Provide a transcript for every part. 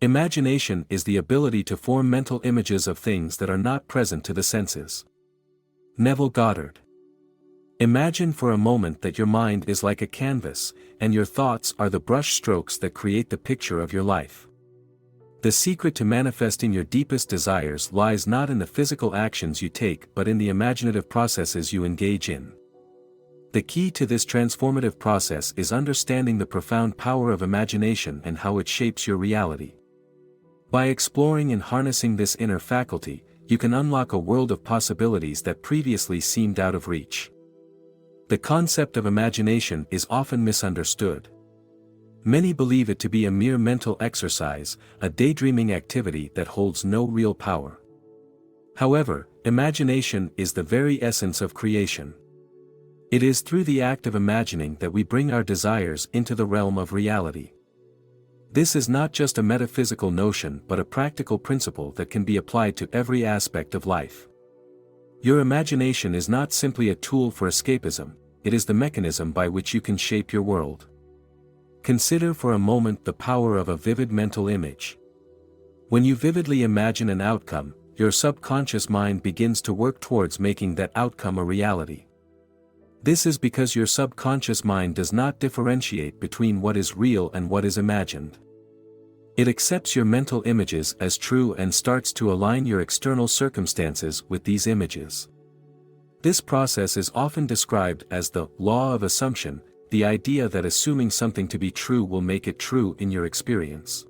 Imagination is the ability to form mental images of things that are not present to the senses. Neville Goddard. Imagine for a moment that your mind is like a canvas, and your thoughts are the brush strokes that create the picture of your life. The secret to manifesting your deepest desires lies not in the physical actions you take but in the imaginative processes you engage in. The key to this transformative process is understanding the profound power of imagination and how it shapes your reality. By exploring and harnessing this inner faculty, you can unlock a world of possibilities that previously seemed out of reach. The concept of imagination is often misunderstood. Many believe it to be a mere mental exercise, a daydreaming activity that holds no real power. However, imagination is the very essence of creation. It is through the act of imagining that we bring our desires into the realm of reality. This is not just a metaphysical notion but a practical principle that can be applied to every aspect of life. Your imagination is not simply a tool for escapism, it is the mechanism by which you can shape your world. Consider for a moment the power of a vivid mental image. When you vividly imagine an outcome, your subconscious mind begins to work towards making that outcome a reality. This is because your subconscious mind does not differentiate between what is real and what is imagined. It accepts your mental images as true and starts to align your external circumstances with these images. This process is often described as the law of assumption, the idea that assuming something to be true will make it true in your experience.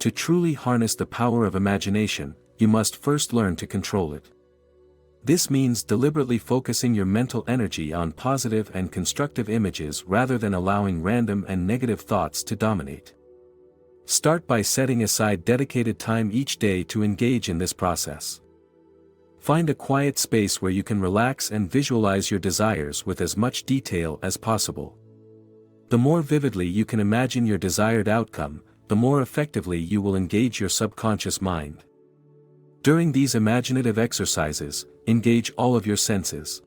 To truly harness the power of imagination, you must first learn to control it. This means deliberately focusing your mental energy on positive and constructive images rather than allowing random and negative thoughts to dominate. Start by setting aside dedicated time each day to engage in this process. Find a quiet space where you can relax and visualize your desires with as much detail as possible. The more vividly you can imagine your desired outcome, the more effectively you will engage your subconscious mind. During these imaginative exercises, engage all of your senses.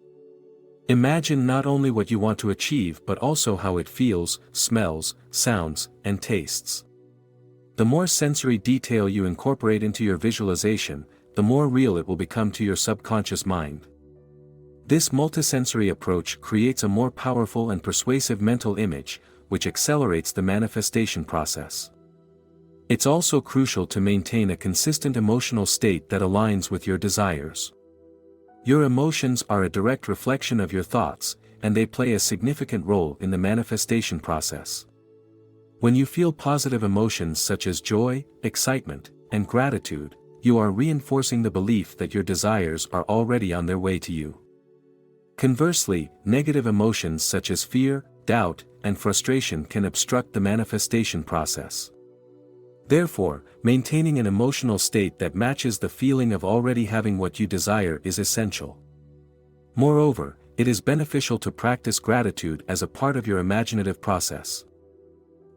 Imagine not only what you want to achieve but also how it feels, smells, sounds, and tastes. The more sensory detail you incorporate into your visualization, the more real it will become to your subconscious mind. This multisensory approach creates a more powerful and persuasive mental image, which accelerates the manifestation process. It's also crucial to maintain a consistent emotional state that aligns with your desires. Your emotions are a direct reflection of your thoughts, and they play a significant role in the manifestation process. When you feel positive emotions such as joy, excitement, and gratitude, you are reinforcing the belief that your desires are already on their way to you. Conversely, negative emotions such as fear, doubt, and frustration can obstruct the manifestation process. Therefore, maintaining an emotional state that matches the feeling of already having what you desire is essential. Moreover, it is beneficial to practice gratitude as a part of your imaginative process.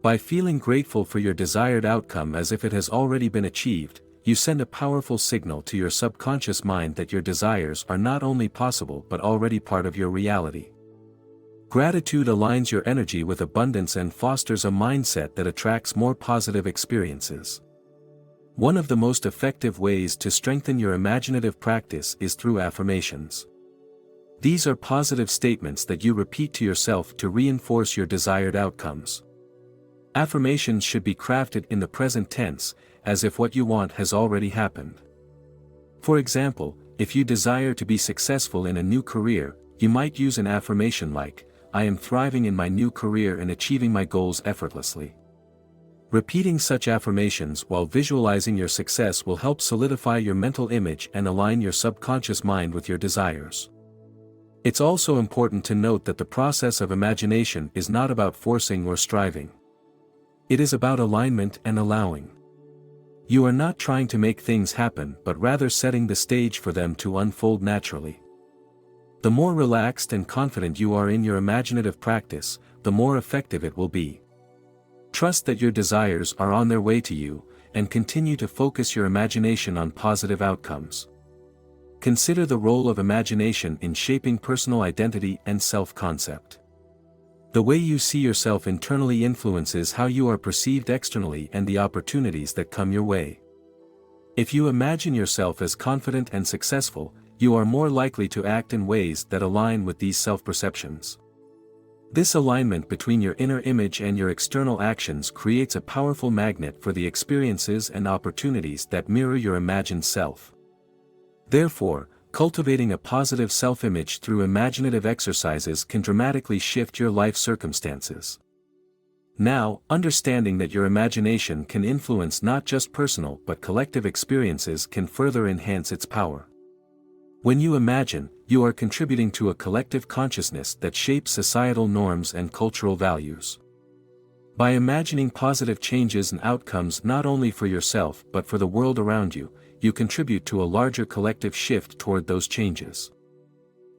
By feeling grateful for your desired outcome as if it has already been achieved, you send a powerful signal to your subconscious mind that your desires are not only possible but already part of your reality. Gratitude aligns your energy with abundance and fosters a mindset that attracts more positive experiences. One of the most effective ways to strengthen your imaginative practice is through affirmations. These are positive statements that you repeat to yourself to reinforce your desired outcomes. Affirmations should be crafted in the present tense, as if what you want has already happened. For example, if you desire to be successful in a new career, you might use an affirmation like, "I am thriving in my new career and achieving my goals effortlessly." Repeating such affirmations while visualizing your success will help solidify your mental image and align your subconscious mind with your desires. It's also important to note that the process of imagination is not about forcing or striving. It is about alignment and allowing. You are not trying to make things happen but rather setting the stage for them to unfold naturally. The more relaxed and confident you are in your imaginative practice, the more effective it will be. Trust that your desires are on their way to you, and continue to focus your imagination on positive outcomes. Consider the role of imagination in shaping personal identity and self-concept. The way you see yourself internally influences how you are perceived externally and the opportunities that come your way. If you imagine yourself as confident and successful, you are more likely to act in ways that align with these self-perceptions. This alignment between your inner image and your external actions creates a powerful magnet for the experiences and opportunities that mirror your imagined self. Therefore, cultivating a positive self-image through imaginative exercises can dramatically shift your life circumstances. Now, understanding that your imagination can influence not just personal but collective experiences can further enhance its power. When you imagine, you are contributing to a collective consciousness that shapes societal norms and cultural values. By imagining positive changes and outcomes not only for yourself but for the world around you, you contribute to a larger collective shift toward those changes.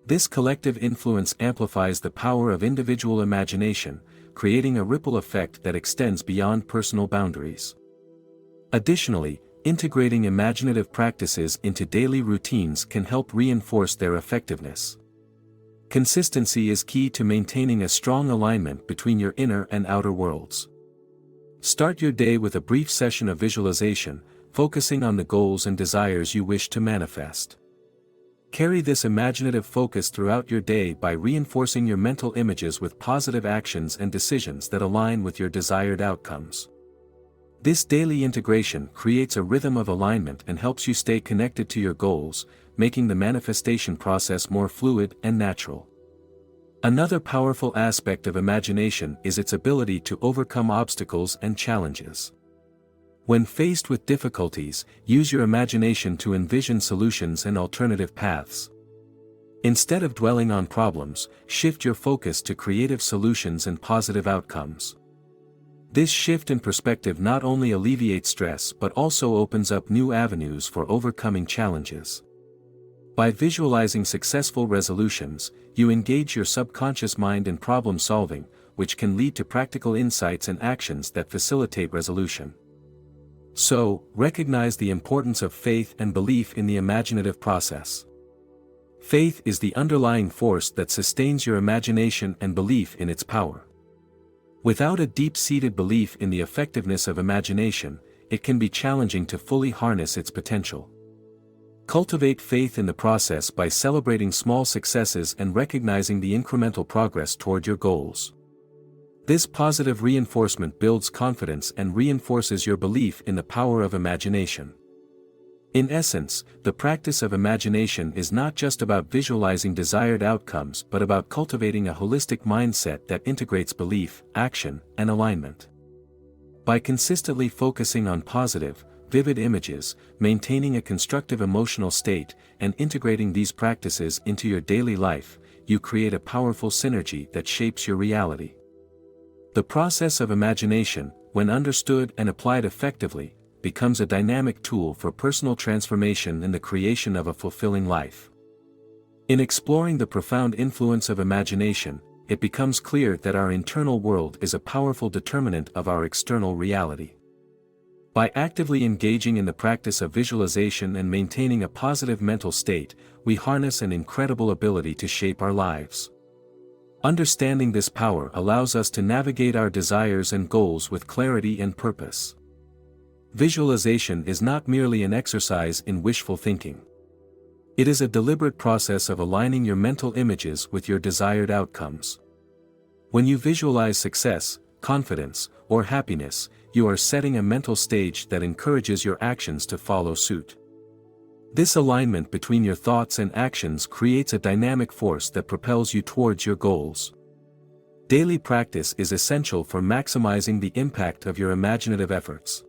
This collective influence amplifies the power of individual imagination, creating a ripple effect that extends beyond personal boundaries. Additionally, integrating imaginative practices into daily routines can help reinforce their effectiveness. Consistency is key to maintaining a strong alignment between your inner and outer worlds. Start your day with a brief session of visualization, focusing on the goals and desires you wish to manifest. Carry this imaginative focus throughout your day by reinforcing your mental images with positive actions and decisions that align with your desired outcomes. This daily integration creates a rhythm of alignment and helps you stay connected to your goals, making the manifestation process more fluid and natural. Another powerful aspect of imagination is its ability to overcome obstacles and challenges. When faced with difficulties, use your imagination to envision solutions and alternative paths. Instead of dwelling on problems, shift your focus to creative solutions and positive outcomes. This shift in perspective not only alleviates stress but also opens up new avenues for overcoming challenges. By visualizing successful resolutions, you engage your subconscious mind in problem solving, which can lead to practical insights and actions that facilitate resolution. So, recognize the importance of faith and belief in the imaginative process. Faith is the underlying force that sustains your imagination and belief in its power. Without a deep-seated belief in the effectiveness of imagination, it can be challenging to fully harness its potential. Cultivate faith in the process by celebrating small successes and recognizing the incremental progress toward your goals. This positive reinforcement builds confidence and reinforces your belief in the power of imagination. In essence, the practice of imagination is not just about visualizing desired outcomes but about cultivating a holistic mindset that integrates belief, action, and alignment. By consistently focusing on positive, vivid images, maintaining a constructive emotional state, and integrating these practices into your daily life, you create a powerful synergy that shapes your reality. The process of imagination, when understood and applied effectively, becomes a dynamic tool for personal transformation and the creation of a fulfilling life. In exploring the profound influence of imagination, it becomes clear that our internal world is a powerful determinant of our external reality. By actively engaging in the practice of visualization and maintaining a positive mental state, we harness an incredible ability to shape our lives. Understanding this power allows us to navigate our desires and goals with clarity and purpose. Visualization is not merely an exercise in wishful thinking. It is a deliberate process of aligning your mental images with your desired outcomes. When you visualize success, confidence, or happiness, you are setting a mental stage that encourages your actions to follow suit. This alignment between your thoughts and actions creates a dynamic force that propels you towards your goals. Daily practice is essential for maximizing the impact of your imaginative efforts.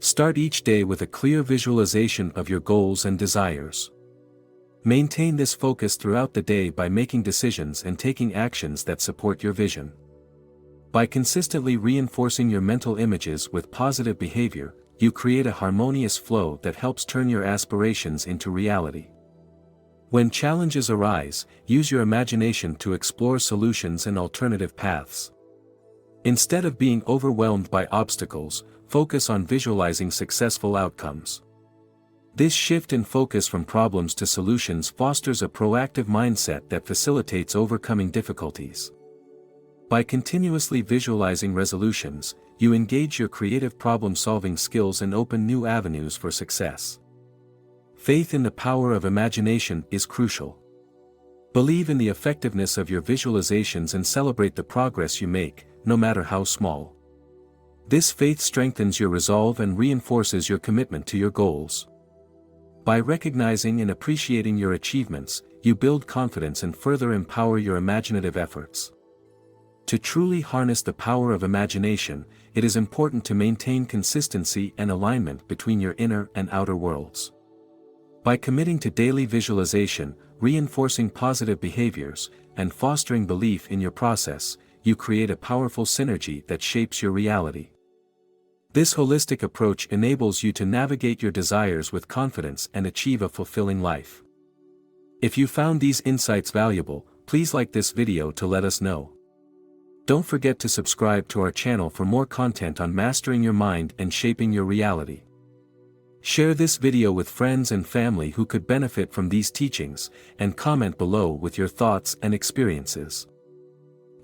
Start each day with a clear visualization of your goals and desires. Maintain this focus throughout the day by making decisions and taking actions that support your vision. By consistently reinforcing your mental images with positive behavior, you create a harmonious flow that helps turn your aspirations into reality. When challenges arise, use your imagination to explore solutions and alternative paths. Instead of being overwhelmed by obstacles, focus on visualizing successful outcomes. This shift in focus from problems to solutions fosters a proactive mindset that facilitates overcoming difficulties. By continuously visualizing resolutions, you engage your creative problem-solving skills and open new avenues for success. Faith in the power of imagination is crucial. Believe in the effectiveness of your visualizations and celebrate the progress you make, no matter how small. This faith strengthens your resolve and reinforces your commitment to your goals. By recognizing and appreciating your achievements, you build confidence and further empower your imaginative efforts. To truly harness the power of imagination, it is important to maintain consistency and alignment between your inner and outer worlds. By committing to daily visualization, reinforcing positive behaviors, and fostering belief in your process, you create a powerful synergy that shapes your reality. This holistic approach enables you to navigate your desires with confidence and achieve a fulfilling life. If you found these insights valuable, please like this video to let us know. Don't forget to subscribe to our channel for more content on mastering your mind and shaping your reality. Share this video with friends and family who could benefit from these teachings, and comment below with your thoughts and experiences.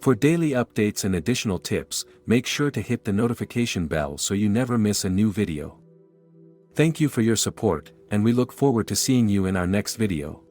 For daily updates and additional tips, make sure to hit the notification bell so you never miss a new video. Thank you for your support, and we look forward to seeing you in our next video.